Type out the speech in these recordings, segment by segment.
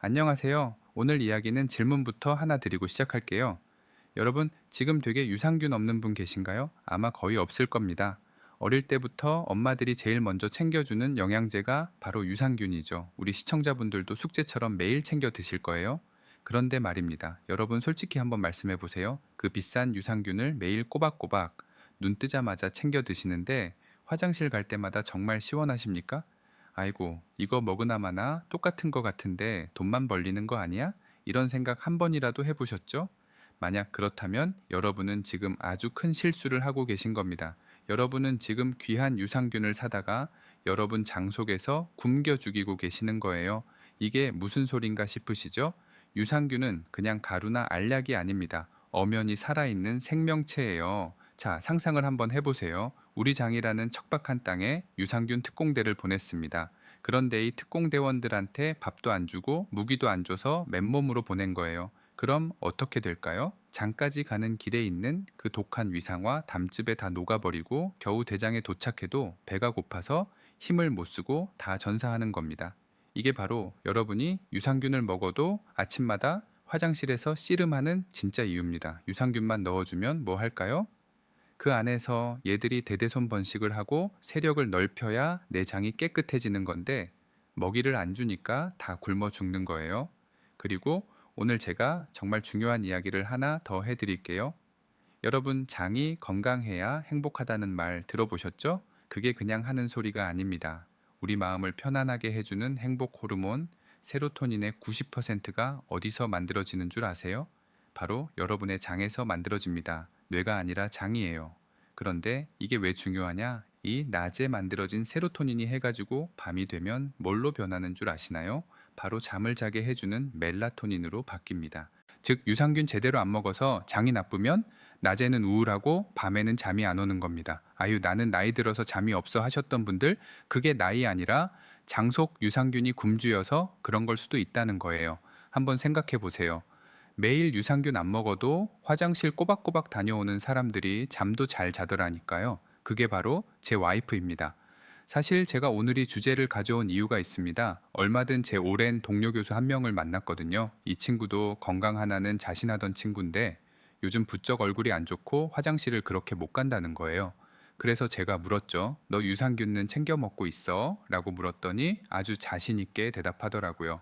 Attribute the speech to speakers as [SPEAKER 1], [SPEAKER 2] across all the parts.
[SPEAKER 1] 안녕하세요. 오늘 이야기는 질문부터 하나 드리고 시작할게요. 여러분, 지금 되게 유산균 없는 분 계신가요? 아마 거의 없을 겁니다. 어릴 때부터 엄마들이 제일 먼저 챙겨주는 영양제가 바로 유산균이죠. 우리 시청자분들도 숙제처럼 매일 챙겨 드실 거예요. 그런데 말입니다. 여러분, 솔직히 한번 말씀해 보세요. 그 비싼 유산균을 매일 꼬박꼬박 눈 뜨자마자 챙겨 드시는데 화장실 갈 때마다 정말 시원하십니까? 아이고, 이거 먹으나 마나 똑같은 거 같은데 돈만 벌리는 거 아니야? 이런 생각 한 번이라도 해보셨죠? 만약 그렇다면 여러분은 지금 아주 큰 실수를 하고 계신 겁니다. 여러분은 지금 귀한 유산균을 사다가 여러분 장 속에서 굶겨 죽이고 계시는 거예요. 이게 무슨 소린가 싶으시죠? 유산균은 그냥 가루나 알약이 아닙니다. 엄연히 살아있는 생명체예요. 자, 상상을 한번 해보세요. 우리 장이라는 척박한 땅에 유산균 특공대를 보냈습니다. 그런데 이 특공대원들한테 밥도 안 주고 무기도 안 줘서 맨몸으로 보낸 거예요. 그럼 어떻게 될까요? 장까지 가는 길에 있는 그 독한 위상화 담즙에 다 녹아버리고 겨우 대장에 도착해도 배가 고파서 힘을 못 쓰고 다 전사하는 겁니다. 이게 바로 여러분이 유산균을 먹어도 아침마다 화장실에서 씨름하는 진짜 이유입니다. 유산균만 넣어주면 뭐 할까요? 그 안에서 얘들이 대대손 번식을 하고 세력을 넓혀야 내장이 깨끗해지는 건데 먹이를 안 주니까 다 굶어 죽는 거예요. 그리고 오늘 제가 정말 중요한 이야기를 하나 더 해드릴게요. 여러분, 장이 건강해야 행복하다는 말 들어보셨죠? 그게 그냥 하는 소리가 아닙니다. 우리 마음을 편안하게 해주는 행복 호르몬, 세로토닌의 90%가 어디서 만들어지는 줄 아세요? 바로 여러분의 장에서 만들어집니다. 뇌가 아니라 장이에요. 그런데 이게 왜 중요하냐? 이 낮에 만들어진 세로토닌이 해가지고 밤이 되면 뭘로 변하는 줄 아시나요? 바로 잠을 자게 해주는 멜라토닌으로 바뀝니다. 즉, 유산균 제대로 안 먹어서 장이 나쁘면 낮에는 우울하고 밤에는 잠이 안 오는 겁니다. 아유, 나는 나이 들어서 잠이 없어 하셨던 분들, 그게 나이 아니라 장속 유산균이 굶주여서 그런 걸 수도 있다는 거예요. 한번 생각해 보세요. 매일 유산균 안 먹어도 화장실 꼬박꼬박 다녀오는 사람들이 잠도 잘 자더라니까요. 그게 바로 제 와이프입니다. 사실 제가 오늘 이 주제를 가져온 이유가 있습니다. 얼마 전 제 오랜 동료 교수 한 명을 만났거든요. 이 친구도 건강 하나는 자신하던 친구인데 요즘 부쩍 얼굴이 안 좋고 화장실을 그렇게 못 간다는 거예요. 그래서 제가 물었죠. 너 유산균은 챙겨 먹고 있어? 라고 물었더니 아주 자신 있게 대답하더라고요.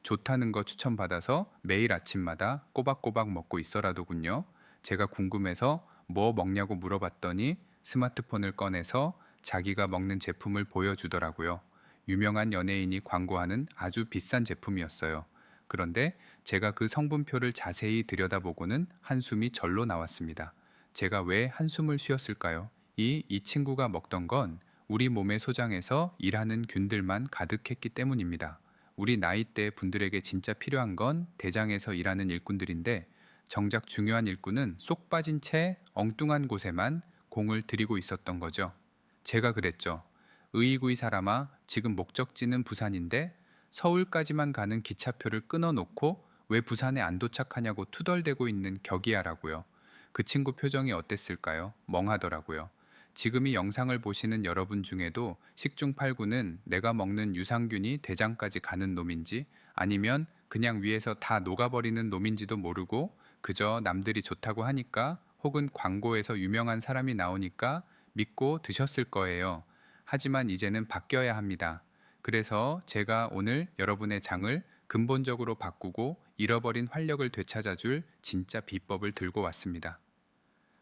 [SPEAKER 1] 좋다는 거 추천받아서 매일 아침마다 꼬박꼬박 먹고 있어라더군요. 제가 궁금해서 뭐 먹냐고 물어봤더니 스마트폰을 꺼내서 자기가 먹는 제품을 보여주더라고요. 유명한 연예인이 광고하는 아주 비싼 제품이었어요. 그런데 제가 그 성분표를 자세히 들여다보고는 한숨이 절로 나왔습니다. 제가 왜 한숨을 쉬었을까요? 이 친구가 먹던 건 우리 몸의 소장에서 일하는 균들만 가득했기 때문입니다. 우리 나이대 분들에게 진짜 필요한 건 대장에서 일하는 일꾼들인데 정작 중요한 일꾼은 쏙 빠진 채 엉뚱한 곳에만 공을 들이고 있었던 거죠. 제가 그랬죠. 으이구이 사람아, 지금 목적지는 부산인데 서울까지만 가는 기차표를 끊어놓고 왜 부산에 안 도착하냐고 투덜대고 있는 격이야라고요. 그 친구 표정이 어땠을까요? 멍하더라고요. 지금 이 영상을 보시는 여러분 중에도 식중팔구는 내가 먹는 유산균이 대장까지 가는 놈인지 아니면 그냥 위에서 다 녹아버리는 놈인지도 모르고 그저 남들이 좋다고 하니까 혹은 광고에서 유명한 사람이 나오니까 믿고 드셨을 거예요. 하지만 이제는 바뀌어야 합니다. 그래서 제가 오늘 여러분의 장을 근본적으로 바꾸고 잃어버린 활력을 되찾아줄 진짜 비법을 들고 왔습니다.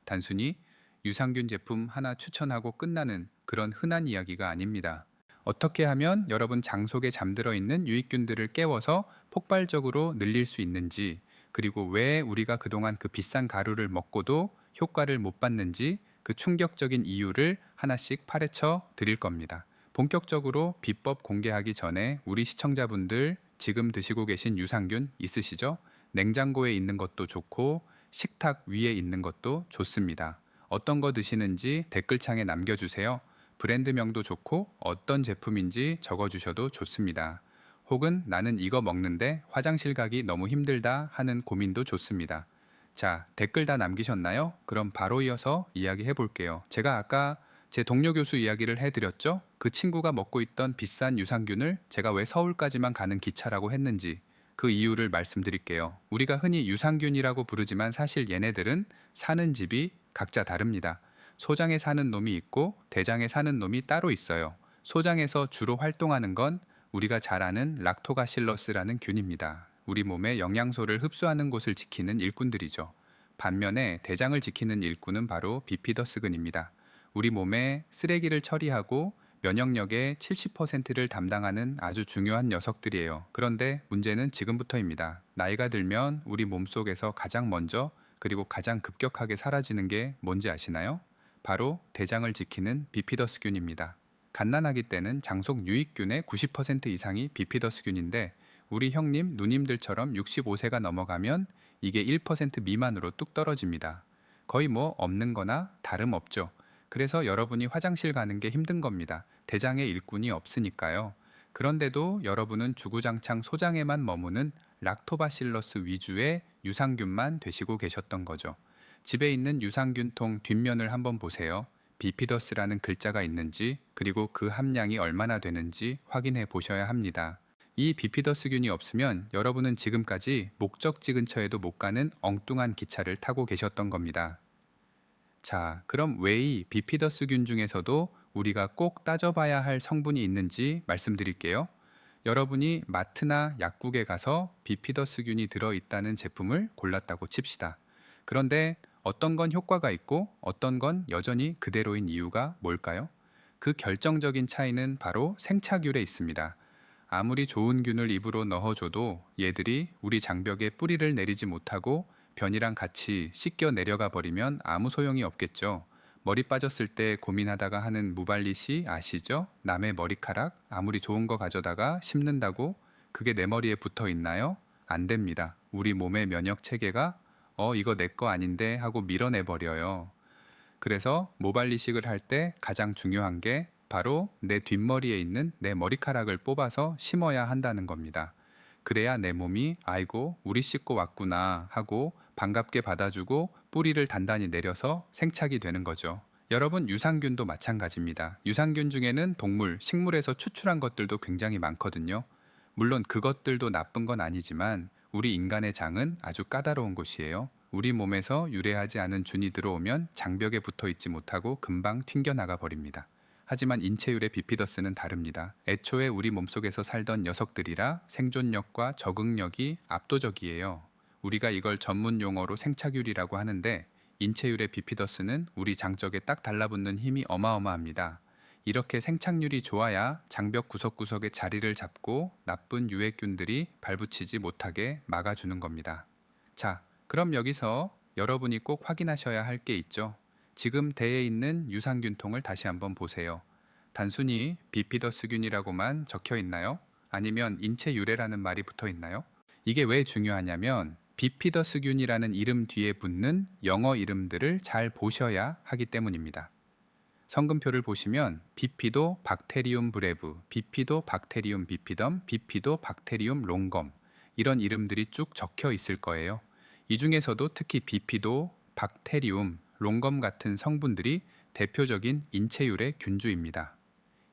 [SPEAKER 1] 단순히 유산균 제품 하나 추천하고 끝나는 그런 흔한 이야기가 아닙니다. 어떻게 하면 여러분 장 속에 잠들어 있는 유익균들을 깨워서 폭발적으로 늘릴 수 있는지, 그리고 왜 우리가 그동안 그 비싼 가루를 먹고도 효과를 못 봤는지 그 충격적인 이유를 하나씩 파헤쳐 드릴 겁니다. 본격적으로 비법 공개하기 전에 우리 시청자분들 지금 드시고 계신 유산균 있으시죠? 냉장고에 있는 것도 좋고 식탁 위에 있는 것도 좋습니다. 어떤 거 드시는지 댓글창에 남겨주세요. 브랜드명도 좋고 어떤 제품인지 적어주셔도 좋습니다. 혹은 나는 이거 먹는데 화장실 가기 너무 힘들다 하는 고민도 좋습니다. 자, 댓글 다 남기셨나요? 그럼 바로 이어서 이야기해 볼게요. 제가 아까 제 동료 교수 이야기를 해드렸죠? 그 친구가 먹고 있던 비싼 유산균을 제가 왜 서울까지만 가는 기차라고 했는지, 그 이유를 말씀드릴게요. 우리가 흔히 유산균이라고 부르지만 사실 얘네들은 사는 집이 각자 다릅니다. 소장에 사는 놈이 있고 대장에 사는 놈이 따로 있어요. 소장에서 주로 활동하는 건 우리가 잘 아는 락토바실러스라는 균입니다. 우리 몸에 영양소를 흡수하는 곳을 지키는 일꾼들이죠. 반면에 대장을 지키는 일꾼은 바로 비피더스균입니다. 우리 몸에 쓰레기를 처리하고 면역력의 70%를 담당하는 아주 중요한 녀석들이에요. 그런데 문제는 지금부터입니다. 나이가 들면 우리 몸속에서 가장 먼저 그리고 가장 급격하게 사라지는 게 뭔지 아시나요? 바로 대장을 지키는 비피더스균입니다. 갓난아기 때는 장속 유익균의 90% 이상이 비피더스균인데 우리 형님, 누님들처럼 65세가 넘어가면 이게 1% 미만으로 뚝 떨어집니다. 거의 뭐 없는 거나 다름없죠. 그래서 여러분이 화장실 가는 게 힘든 겁니다. 대장에 일꾼이 없으니까요. 그런데도 여러분은 주구장창 소장에만 머무는 락토바실러스 위주의 유산균만 되시고 계셨던 거죠. 집에 있는 유산균통 뒷면을 한번 보세요. 비피더스라는 글자가 있는지 그리고 그 함량이 얼마나 되는지 확인해 보셔야 합니다. 이 비피더스균이 없으면 여러분은 지금까지 목적지 근처에도 못 가는 엉뚱한 기차를 타고 계셨던 겁니다. 자, 그럼 왜 이 비피더스균 중에서도 우리가 꼭 따져봐야 할 성분이 있는지 말씀드릴게요. 여러분이 마트나 약국에 가서 비피더스균이 들어있다는 제품을 골랐다고 칩시다. 그런데 어떤 건 효과가 있고 어떤 건 여전히 그대로인 이유가 뭘까요? 그 결정적인 차이는 바로 생착율에 있습니다. 아무리 좋은 균을 입으로 넣어줘도 얘들이 우리 장벽에 뿌리를 내리지 못하고 변이랑 같이 씻겨 내려가 버리면 아무 소용이 없겠죠. 머리 빠졌을 때 고민하다가 하는 무발리시 아시죠? 남의 머리카락 아무리 좋은 거 가져다가 심는다고 그게 내 머리에 붙어 있나요? 안 됩니다. 우리 몸의 면역 체계가 이거 내 거 아닌데 하고 밀어내 버려요. 그래서 모발이식을 할 때 가장 중요한 게 바로 내 뒷머리에 있는 내 머리카락을 뽑아서 심어야 한다는 겁니다. 그래야 내 몸이 아이고 우리 씻고 왔구나 하고 반갑게 받아주고 뿌리를 단단히 내려서 생착이 되는 거죠. 여러분 유산균도 마찬가지입니다. 유산균 중에는 동물, 식물에서 추출한 것들도 굉장히 많거든요. 물론 그것들도 나쁜 건 아니지만 우리 인간의 장은 아주 까다로운 곳이에요. 우리 몸에서 유래하지 않은 균이 들어오면 장벽에 붙어 있지 못하고 금방 튕겨나가 버립니다. 하지만 인체율의 비피더스는 다릅니다. 애초에 우리 몸속에서 살던 녀석들이라 생존력과 적응력이 압도적이에요. 우리가 이걸 전문 용어로 생착율이라고 하는데 인체율의 비피더스는 우리 장적에 딱 달라붙는 힘이 어마어마합니다. 이렇게 생착률이 좋아야 장벽 구석구석에 자리를 잡고 나쁜 유해균들이 발붙이지 못하게 막아주는 겁니다. 자, 그럼 여기서 여러분이 꼭 확인하셔야 할 게 있죠. 지금 대에 있는 유산균통을 다시 한번 보세요. 단순히 비피더스균이라고만 적혀 있나요? 아니면 인체유래라는 말이 붙어 있나요? 이게 왜 중요하냐면 비피더스균이라는 이름 뒤에 붙는 영어 이름들을 잘 보셔야 하기 때문입니다. 성금표를 보시면 비피도 박테리움 브레브, 비피도 박테리움 비피덤, 비피도 박테리움 롱검 이런 이름들이 쭉 적혀 있을 거예요. 이 중에서도 특히 비피도, 박테리움, 롱검 같은 성분들이 대표적인 인체유래 균주입니다.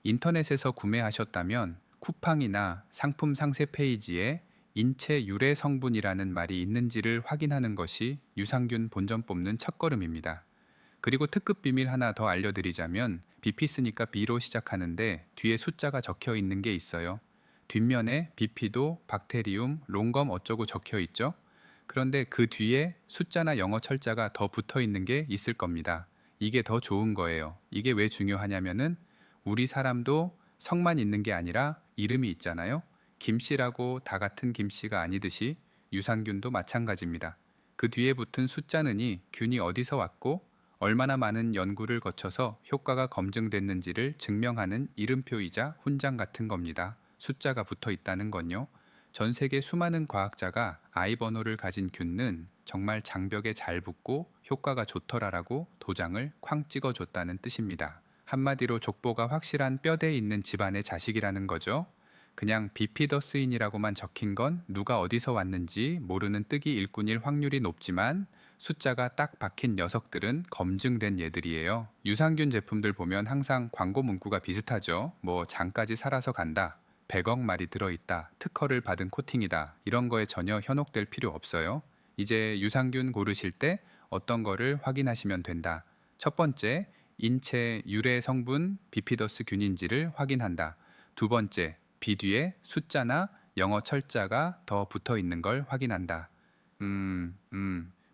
[SPEAKER 1] 인터넷에서 구매하셨다면 쿠팡이나 상품 상세 페이지에 인체 유래 성분이라는 말이 있는지를 확인하는 것이 유산균 본전 뽑는 첫걸음입니다. 그리고 특급 비밀 하나 더 알려드리자면 비피스니까 B로 시작하는데 뒤에 숫자가 적혀 있는 게 있어요. 뒷면에 비피도, 박테리움, 롱검 어쩌고 적혀 있죠. 그런데 그 뒤에 숫자나 영어 철자가 더 붙어 있는 게 있을 겁니다. 이게 더 좋은 거예요. 이게 왜 중요하냐면은 우리 사람도 성만 있는 게 아니라 이름이 있잖아요. 김씨라고 다 같은 김씨가 아니듯이 유산균도 마찬가지입니다. 그 뒤에 붙은 숫자는이 균이 어디서 왔고 얼마나 많은 연구를 거쳐서 효과가 검증됐는지를 증명하는 이름표이자 훈장 같은 겁니다. 숫자가 붙어 있다는 건요. 전 세계 수많은 과학자가 아이 번호를 가진 균은 정말 장벽에 잘 붙고 효과가 좋더라라고 도장을 쾅 찍어줬다는 뜻입니다. 한마디로 족보가 확실한 뼈대에 있는 집안의 자식이라는 거죠. 그냥 비피더스인이라고만 적힌 건 누가 어디서 왔는지 모르는 뜨기 일꾼일 확률이 높지만 숫자가 딱 박힌 녀석들은 검증된 얘들이에요. 유산균 제품들 보면 항상 광고 문구가 비슷하죠. 뭐 장까지 살아서 간다, 100억 마리 들어있다, 특허를 받은 코팅이다, 이런 거에 전혀 현혹될 필요 없어요. 이제 유산균 고르실 때 어떤 거를 확인하시면 된다. 첫 번째, 인체 유래 성분 비피더스 균인지를 확인한다. 두 번째, 비 뒤에 숫자나 영어 철자가 더 붙어 있는 걸 확인한다.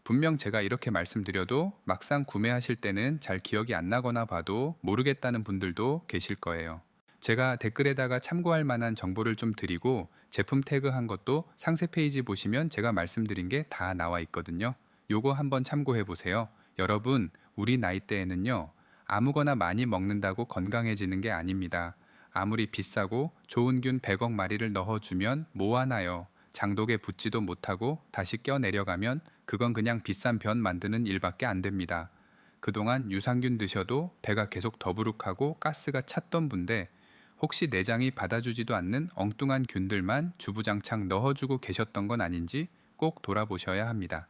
[SPEAKER 1] 분명 제가 이렇게 말씀드려도 막상 구매하실 때는 잘 기억이 안 나거나 봐도 모르겠다는 분들도 계실 거예요. 제가 댓글에다가 참고할 만한 정보를 좀 드리고 제품 태그한 것도 상세 페이지 보시면 제가 말씀드린 게 다 나와 있거든요. 요거 한번 참고해 보세요. 여러분, 우리 나이대에는요, 아무거나 많이 먹는다고 건강해지는 게 아닙니다. 아무리 비싸고 좋은 균 100억 마리를 넣어주면 뭐하나요? 장독에 붙지도 못하고 다시 껴 내려가면 그건 그냥 비싼 변 만드는 일밖에 안 됩니다. 그동안 유산균 드셔도 배가 계속 더부룩하고 가스가 찼던 분데 혹시 내장이 받아주지도 않는 엉뚱한 균들만 주부장창 넣어주고 계셨던 건 아닌지 꼭 돌아보셔야 합니다.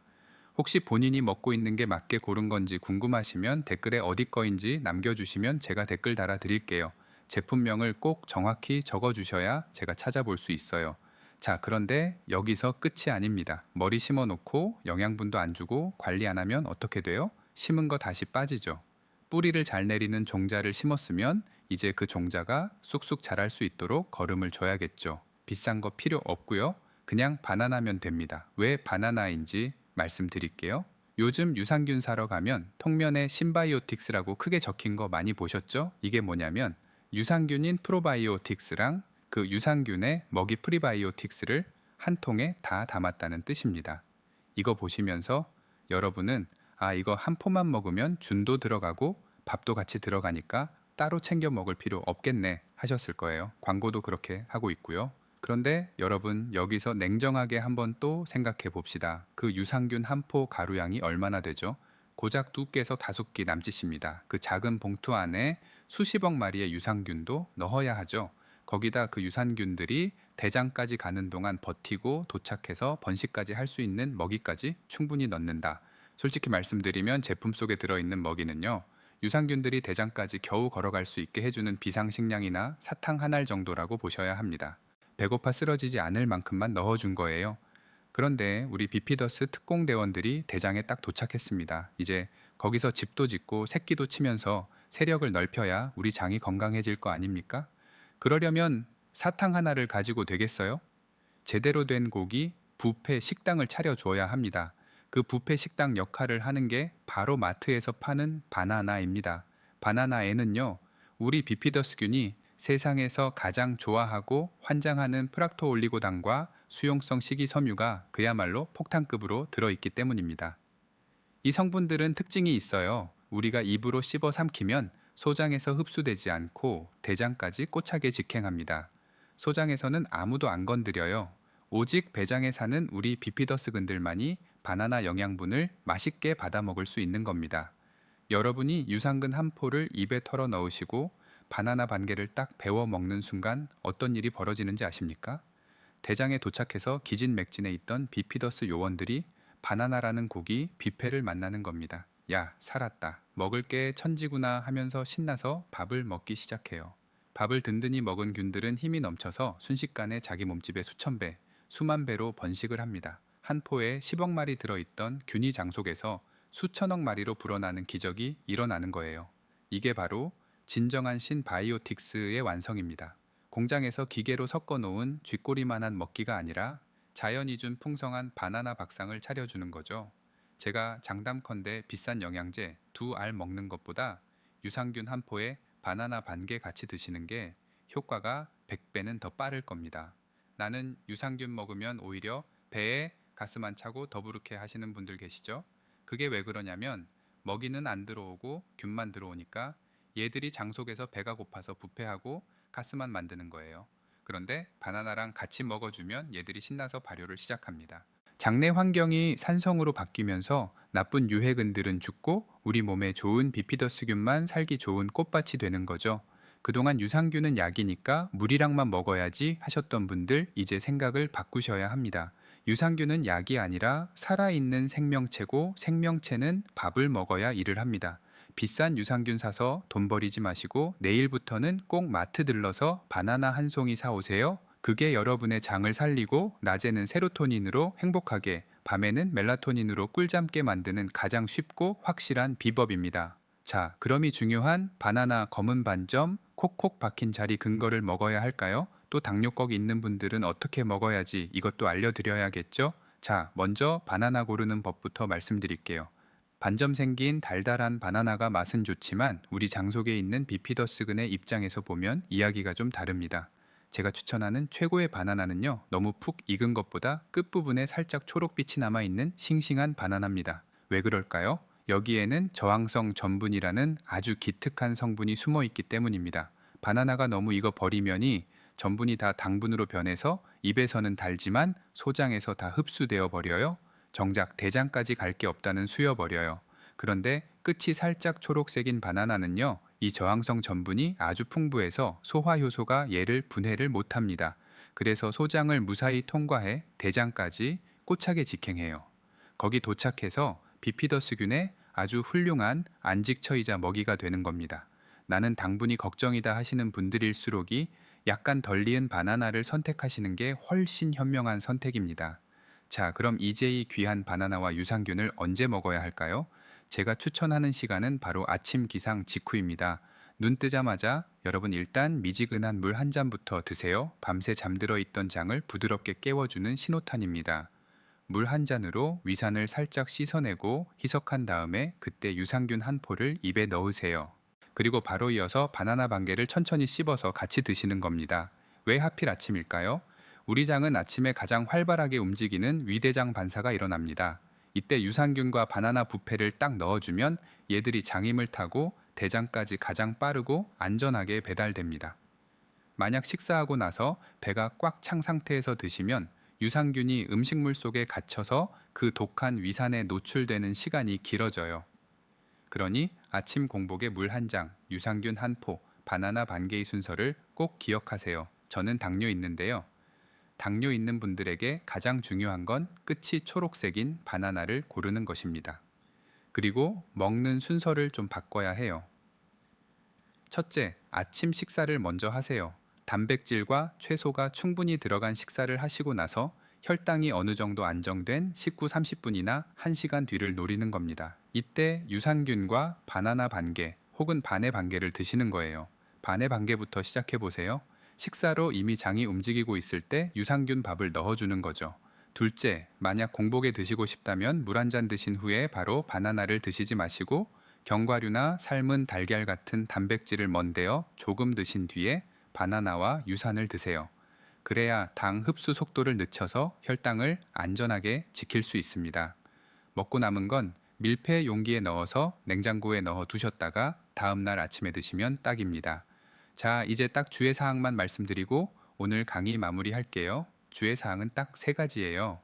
[SPEAKER 1] 혹시 본인이 먹고 있는 게 맞게 고른 건지 궁금하시면 댓글에 어디 거인지 남겨주시면 제가 댓글 달아 드릴게요. 제품명을 꼭 정확히 적어주셔야 제가 찾아볼 수 있어요. 자, 그런데 여기서 끝이 아닙니다. 머리 심어 놓고 영양분도 안 주고 관리 안 하면 어떻게 돼요? 심은 거 다시 빠지죠. 뿌리를 잘 내리는 종자를 심었으면 이제 그 종자가 쑥쑥 자랄 수 있도록 거름을 줘야겠죠. 비싼 거 필요 없고요. 그냥 바나나면 됩니다. 왜 바나나인지 말씀드릴게요. 요즘 유산균 사러 가면 통면에 신바이오틱스라고 크게 적힌 거 많이 보셨죠? 이게 뭐냐면 유산균인 프로바이오틱스랑 그 유산균의 먹이 프리바이오틱스를 한 통에 다 담았다는 뜻입니다. 이거 보시면서 여러분은 아, 이거 한 포만 먹으면 균도 들어가고 밥도 같이 들어가니까 따로 챙겨 먹을 필요 없겠네 하셨을 거예요. 광고도 그렇게 하고 있고요. 그런데 여러분, 여기서 냉정하게 한번 또 생각해 봅시다. 그 유산균 한 포 가루양이 얼마나 되죠? 고작 2개에서 5개 남짓입니다. 그 작은 봉투 안에 수십억 마리의 유산균도 넣어야 하죠. 거기다 그 유산균들이 대장까지 가는 동안 버티고 도착해서 번식까지 할 수 있는 먹이까지 충분히 넣는다. 솔직히 말씀드리면 제품 속에 들어있는 먹이는요, 유산균들이 대장까지 겨우 걸어갈 수 있게 해주는 비상식량이나 사탕 한 알 정도라고 보셔야 합니다. 배고파 쓰러지지 않을 만큼만 넣어준 거예요. 그런데 우리 비피더스 특공대원들이 대장에 딱 도착했습니다. 이제 거기서 집도 짓고 새끼도 치면서 세력을 넓혀야 우리 장이 건강해질 거 아닙니까? 그러려면 사탕 하나를 가지고 되겠어요? 제대로 된 고기, 뷔페 식당을 차려줘야 합니다. 그 뷔페 식당 역할을 하는 게 바로 마트에서 파는 바나나입니다. 바나나에는요, 우리 비피더스균이 세상에서 가장 좋아하고 환장하는 프락토올리고당과 수용성 식이섬유가 그야말로 폭탄급으로 들어있기 때문입니다. 이 성분들은 특징이 있어요. 우리가 입으로 씹어 삼키면 소장에서 흡수되지 않고 대장까지 꼬차게 직행합니다. 소장에서는 아무도 안 건드려요. 오직 배장에 사는 우리 비피더스근들만이 바나나 영양분을 맛있게 받아 먹을 수 있는 겁니다. 여러분이 유산균 한 포를 입에 털어 넣으시고 바나나 반 개를 딱 베어 먹는 순간 어떤 일이 벌어지는지 아십니까? 대장에 도착해서 기진맥진에 있던 비피더스 요원들이 바나나라는 고기 뷔페를 만나는 겁니다. 야, 살았다. 먹을 게 천지구나 하면서 신나서 밥을 먹기 시작해요. 밥을 든든히 먹은 균들은 힘이 넘쳐서 순식간에 자기 몸집의 수천 배, 수만 배로 번식을 합니다. 한 포에 10억 마리 들어있던 균이 장속에서 수천억 마리로 불어나는 기적이 일어나는 거예요. 이게 바로 진정한 신바이오틱스의 완성입니다. 공장에서 기계로 섞어 놓은 쥐꼬리만한 먹기가 아니라 자연이 준 풍성한 바나나 밥상을 차려주는 거죠. 제가 장담컨대 비싼 영양제 2알 먹는 것보다 유산균 한 포에 바나나 반 개 같이 드시는 게 효과가 100배는 더 빠를 겁니다. 나는 유산균 먹으면 오히려 배에 가스만 차고 더부룩해 하시는 분들 계시죠? 그게 왜 그러냐면 먹이는 안 들어오고 균만 들어오니까 얘들이 장속에서 배가 고파서 부패하고 가스만 만드는 거예요. 그런데 바나나랑 같이 먹어주면 얘들이 신나서 발효를 시작합니다. 장내 환경이 산성으로 바뀌면서 나쁜 유해근들은 죽고 우리 몸에 좋은 비피더스균만 살기 좋은 꽃밭이 되는 거죠. 그동안 유산균은 약이니까 물이랑만 먹어야지 하셨던 분들 이제 생각을 바꾸셔야 합니다. 유산균은 약이 아니라 살아있는 생명체고 생명체는 밥을 먹어야 일을 합니다. 비싼 유산균 사서 돈 버리지 마시고 내일부터는 꼭 마트 들러서 바나나 한 송이 사오세요. 그게 여러분의 장을 살리고 낮에는 세로토닌으로 행복하게, 밤에는 멜라토닌으로 꿀잠 깨 만드는 가장 쉽고 확실한 비법입니다. 자, 그럼이 중요한 바나나 검은 반점, 콕콕 박힌 자리 근거를 먹어야 할까요? 또 당뇨병 있는 분들은 어떻게 먹어야지 이것도 알려드려야겠죠? 자, 먼저 바나나 고르는 법부터 말씀드릴게요. 반점 생긴 달달한 바나나가 맛은 좋지만 우리 장속에 있는 비피더스근의 입장에서 보면 이야기가 좀 다릅니다. 제가 추천하는 최고의 바나나는요, 너무 푹 익은 것보다 끝부분에 살짝 초록빛이 남아있는 싱싱한 바나나입니다. 왜 그럴까요? 여기에는 저항성 전분이라는 아주 기특한 성분이 숨어 있기 때문입니다. 바나나가 너무 익어 버리면이 전분이 다 당분으로 변해서 입에서는 달지만 소장에서 다 흡수되어 버려요. 정작 대장까지 갈 게 없다는 수여버려요. 그런데 끝이 살짝 초록색인 바나나는요, 이 저항성 전분이 아주 풍부해서 소화 효소가 얘를 분해를 못합니다. 그래서 소장을 무사히 통과해 대장까지 꽃차게 직행해요. 거기 도착해서 비피더스균의 아주 훌륭한 안직처이자 먹이가 되는 겁니다. 나는 당분이 걱정이다 하시는 분들일수록이 약간 덜 익은 바나나를 선택하시는 게 훨씬 현명한 선택입니다. 자, 그럼 이제 이 귀한 바나나와 유산균을 언제 먹어야 할까요? 제가 추천하는 시간은 바로 아침 기상 직후입니다. 눈 뜨자마자 여러분 일단 미지근한 물 한 잔부터 드세요. 밤새 잠들어 있던 장을 부드럽게 깨워주는 신호탄입니다. 물 한 잔으로 위산을 살짝 씻어내고 희석한 다음에 그때 유산균 한 포를 입에 넣으세요. 그리고 바로 이어서 바나나 반 개를 천천히 씹어서 같이 드시는 겁니다. 왜 하필 아침일까요? 우리 장은 아침에 가장 활발하게 움직이는 위대장 반사가 일어납니다. 이때 유산균과 바나나 부패를 딱 넣어주면 얘들이 장임을 타고 대장까지 가장 빠르고 안전하게 배달됩니다. 만약 식사하고 나서 배가 꽉 찬 상태에서 드시면 유산균이 음식물 속에 갇혀서 그 독한 위산에 노출되는 시간이 길어져요. 그러니 아침 공복에 물 한 장, 유산균 한 포, 바나나 반 개의 순서를 꼭 기억하세요. 저는 당뇨 있는데요. 당뇨 있는 분들에게 가장 중요한 건 끝이 초록색인 바나나를 고르는 것입니다. 그리고 먹는 순서를 좀 바꿔야 해요. 첫째, 아침 식사를 먼저 하세요. 단백질과 채소가 충분히 들어간 식사를 하시고 나서 혈당이 어느 정도 안정된 식후 30분이나 1시간 뒤를 노리는 겁니다. 이때 유산균과 바나나 반 개 혹은 반의 반 개를 드시는 거예요. 반의 반 개부터 시작해 보세요. 식사로 이미 장이 움직이고 있을 때 유산균 밥을 넣어주는 거죠. 둘째, 만약 공복에 드시고 싶다면 물 한 잔 드신 후에 바로 바나나를 드시지 마시고 견과류나 삶은 달걀 같은 단백질을 먼데어 조금 드신 뒤에 바나나와 유산을 드세요. 그래야 당 흡수 속도를 늦춰서 혈당을 안전하게 지킬 수 있습니다. 먹고 남은 건 밀폐 용기에 넣어서 냉장고에 넣어 두셨다가 다음날 아침에 드시면 딱입니다. 자, 이제 딱 주의사항만 말씀드리고 오늘 강의 마무리할게요. 주의사항은 딱 3가지예요.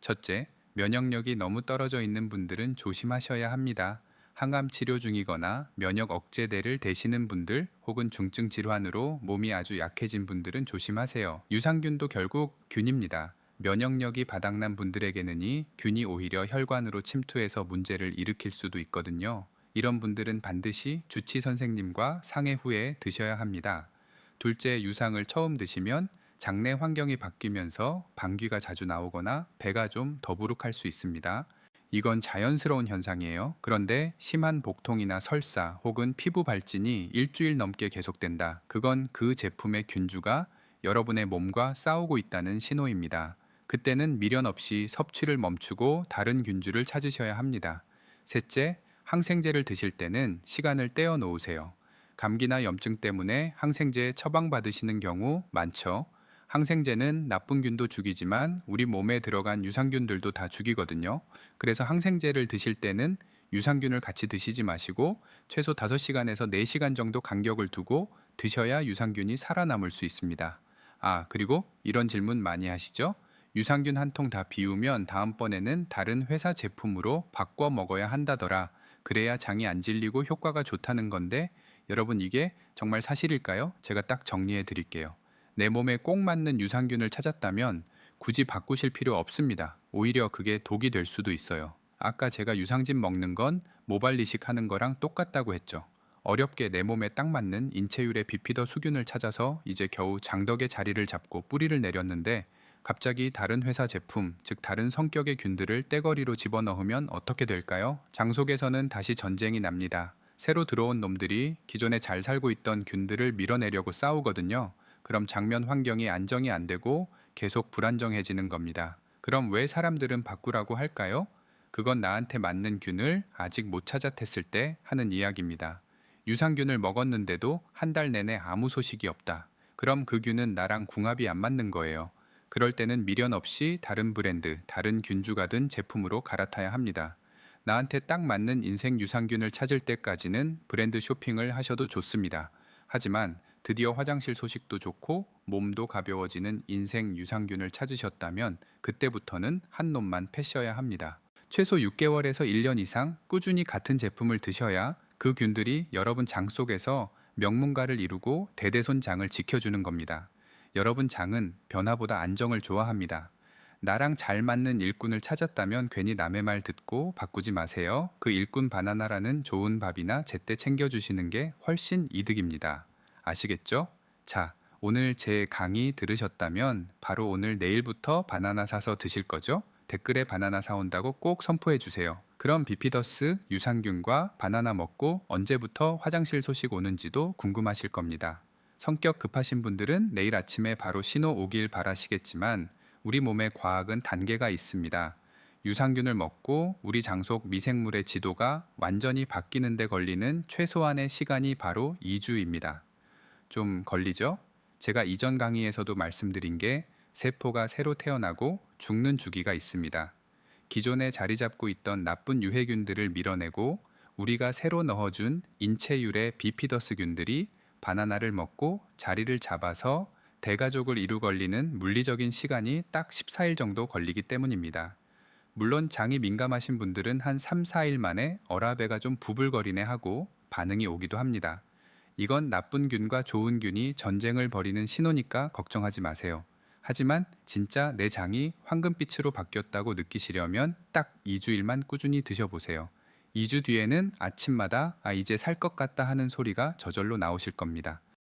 [SPEAKER 1] 첫째, 면역력이 너무 떨어져 있는 분들은 조심하셔야 합니다. 항암 치료 중이거나 면역 억제제를 대시는 분들 혹은 중증 질환으로 몸이 아주 약해진 분들은 조심하세요. 유산균도 결국 균입니다. 면역력이 바닥난 분들에게는 이 균이 오히려 혈관으로 침투해서 문제를 일으킬 수도 있거든요. 이런 분들은 반드시 주치 선생님과 상의 후에 드셔야 합니다. 둘째, 유상을 처음 드시면 장내 환경이 바뀌면서 방귀가 자주 나오거나 배가 좀 더부룩할 수 있습니다. 이건 자연스러운 현상이에요. 그런데 심한 복통이나 설사 혹은 피부 발진이 일주일 넘게 계속된다. 그건 그 제품의 균주가 여러분의 몸과 싸우고 있다는 신호입니다. 그때는 미련 없이 섭취를 멈추고 다른 균주를 찾으셔야 합니다. 셋째, 항생제를 드실 때는 시간을 떼어 놓으세요. 감기나 염증 때문에 항생제 처방받으시는 경우 많죠. 항생제는 나쁜 균도 죽이지만 우리 몸에 들어간 유산균들도 다 죽이거든요. 그래서 항생제를 드실 때는 유산균을 같이 드시지 마시고 최소 5시간에서 4시간 정도 간격을 두고 드셔야 유산균이 살아남을 수 있습니다. 아, 그리고 이런 질문 많이 하시죠? 유산균 한 통 다 비우면 다음번에는 다른 회사 제품으로 바꿔 먹어야 한다더라. 그래야 장이 안 질리고 효과가 좋다는 건데 여러분 이게 정말 사실일까요? 제가 딱 정리해 드릴게요. 내 몸에 꼭 맞는 유산균을 찾았다면 굳이 바꾸실 필요 없습니다. 오히려 그게 독이 될 수도 있어요. 아까 제가 유산균 먹는 건 모발 이식하는 거랑 똑같다고 했죠. 어렵게 내 몸에 딱 맞는 인체율의 비피더 수균을 찾아서 이제 겨우 장덕의 자리를 잡고 뿌리를 내렸는데 갑자기 다른 회사 제품, 즉 다른 성격의 균들을 떼거리로 집어넣으면 어떻게 될까요? 장속에서는 다시 전쟁이 납니다. 새로 들어온 놈들이 기존에 잘 살고 있던 균들을 밀어내려고 싸우거든요. 그럼 장면 환경이 안정이 안 되고 계속 불안정해지는 겁니다. 그럼 왜 사람들은 바꾸라고 할까요? 그건 나한테 맞는 균을 아직 못 찾아댔을 때 하는 이야기입니다. 유산균을 먹었는데도 한 달 내내 아무 소식이 없다. 그럼 그 균은 나랑 궁합이 안 맞는 거예요. 그럴 때는 미련 없이 다른 브랜드, 다른 균주가 든 제품으로 갈아타야 합니다. 나한테 딱 맞는 인생 유산균을 찾을 때까지는 브랜드 쇼핑을 하셔도 좋습니다. 하지만 드디어 화장실 소식도 좋고 몸도 가벼워지는 인생 유산균을 찾으셨다면 그때부터는 한 놈만 패셔야 합니다. 최소 6개월에서 1년 이상 꾸준히 같은 제품을 드셔야 그 균들이 여러분 장 속에서 명문가를 이루고 대대손장을 지켜주는 겁니다. 여러분 장은 변화보다 안정을 좋아합니다. 나랑 잘 맞는 일꾼을 찾았다면 괜히 남의 말 듣고 바꾸지 마세요. 그 일꾼 바나나라는 좋은 밥이나 제때 챙겨주시는 게 훨씬 이득입니다. 아시겠죠? 자, 오늘 제 강의 들으셨다면 바로 오늘 내일부터 바나나 사서 드실 거죠? 댓글에 바나나 사온다고 꼭 선포해 주세요. 그럼 비피더스, 유산균과 바나나 먹고 언제부터 화장실 소식 오는지도 궁금하실 겁니다. 성격 급하신 분들은 내일 아침에 바로 신호 오길 바라시겠지만 우리 몸의 과학은 단계가 있습니다. 유산균을 먹고 우리 장속 미생물의 지도가 완전히 바뀌는 데 걸리는 최소한의 시간이 바로 2주입니다. 좀 걸리죠? 제가 이전 강의에서도 말씀드린 게 세포가 새로 태어나고 죽는 주기가 있습니다. 기존에 자리 잡고 있던 나쁜 유해균들을 밀어내고 우리가 새로 넣어준 인체율의 비피더스균들이 바나나를 먹고 자리를 잡아서 대가족을 이루걸리는 물리적인 시간이 딱 14일 정도 걸리기 때문입니다. 물론 장이 민감하신 분들은 한 3, 4일 만에 어라배가 좀 부글거리네 하고 반응이 오기도 합니다. 이건 나쁜 균과 좋은 균이 전쟁을 벌이는 신호니까 걱정하지 마세요. 하지만 진짜 내 장이 황금빛으로 바뀌었다고 느끼시려면 딱 2주일만 꾸준히 드셔보세요. 2주 뒤에는 아침마다 이제 살 것 같다 하는 소리가 저절로 나오실 겁니다.